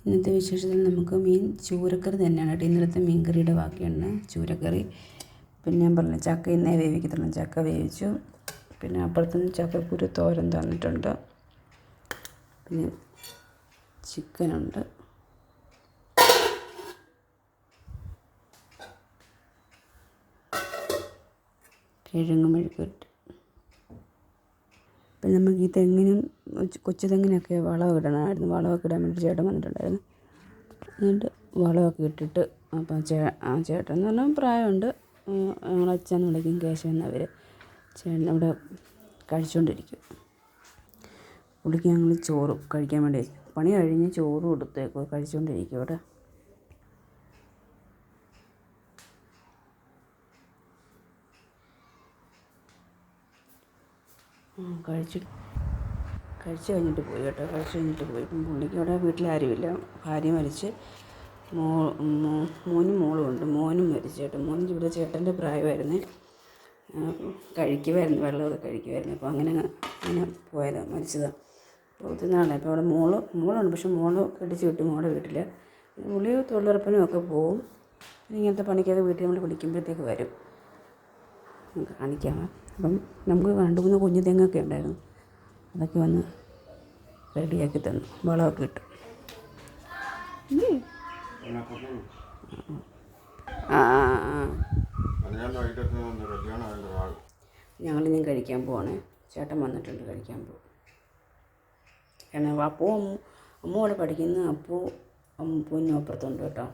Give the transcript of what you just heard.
ഇന്നത്തെ വിശേഷത്തിൽ നമുക്ക് ചൂരക്കറി തന്നെയാണ് കേട്ടോ. ഇന്നലത്തെ മീൻ കറിയുടെ ബാക്കിയാണ് ചൂരക്കറി. പിന്നെ ഞാൻ പറഞ്ഞ ചക്ക ഇന്നേ വേവിക്കത്തുള്ളൂ. ചക്ക വേവിച്ചു. പിന്നെ അപ്പുറത്തുനിന്ന് ചക്കക്കുരു തോരൻ തന്നിട്ടുണ്ട്. പിന്നെ ചിക്കനുണ്ട്. കിഴങ്ങ് മെഴുക്കുവരട്ടി. പിന്നെ നമുക്ക് ഈ തെങ്ങിനും കൊച്ചു തെങ്ങിനൊക്കെ വളമൊക്കെ ഇടണമായിരുന്നു. വളമൊക്കെ ഇടാൻ വേണ്ടി ചേട്ടൻ വന്നിട്ടുണ്ടായിരുന്നു. എന്നിട്ട് വളമൊക്കെ ഇട്ടിട്ട് അപ്പം ചേട്ടൻ എന്ന് പറഞ്ഞാൽ പ്രായമുണ്ട്. ഞങ്ങളച്ഛൻ വിളിക്കും കേശവൻ. അവർ ചേട്ടൻ അവിടെ കഴിച്ചുകൊണ്ടിരിക്കും. പുള്ളിക്ക് ഞങ്ങൾ ചോറ് കഴിക്കാൻ വേണ്ടി പണി കഴിഞ്ഞ് ചോറ് കൊടുത്തേക്കും. കഴിച്ചുകൊണ്ടിരിക്കും അവിടെ. കഴിച്ച് കഴിഞ്ഞിട്ട് പോയി കേട്ടോ. കഴിച്ച് കഴിഞ്ഞിട്ട് പോയി. ഇപ്പം പുള്ളിക്ക് അവിടെ വീട്ടിലാരുമില്ല. ഭാര്യ മരിച്ച് മോനും മോളും ഉണ്ട്. മോനും മരിച്ചു കേട്ടോ. മോനും ഇവിടെ ചേട്ടൻ്റെ പ്രായമായിരുന്നേ. കഴിക്കുമായിരുന്നു, വെള്ളമൊക്കെ കഴിക്കുമായിരുന്നു. അപ്പോൾ അങ്ങനെ പോയതാണ്, മരിച്ചതാണ്. ഒത്തിരി നാളായി. അപ്പോൾ അവിടെ മോളുണ്ട്. പക്ഷെ മോള് കെട്ടിച്ച് വിട്ടു മോളുടെ വീട്ടിൽ. പുള്ളി തൊഴിലുറപ്പിനും ഒക്കെ പോവും. ഇങ്ങനത്തെ പണിക്കൊക്കെ വീട്ടിൽ നമ്മൾ വിളിക്കുമ്പോഴത്തേക്ക് വരും. കാണിക്കാം. അപ്പം നമുക്ക് 2-3 കുഞ്ഞു തെങ്ങൊക്കെ ഉണ്ടായിരുന്നു. അതൊക്കെ വന്ന് റെഡിയാക്കി തന്നു. വളമൊക്കെ ഇട്ടു. ഞങ്ങളിനി കഴിക്കാൻ പോവാണേ. ചേട്ടൻ വന്നിട്ടുണ്ട്. കഴിക്കാൻ പോകും. കാരണം അപ്പവും അമ്മ അവിടെ പഠിക്കുന്നു. അപ്പവും അപ്പൂനും അപ്പുറത്തുണ്ട് കേട്ടോ.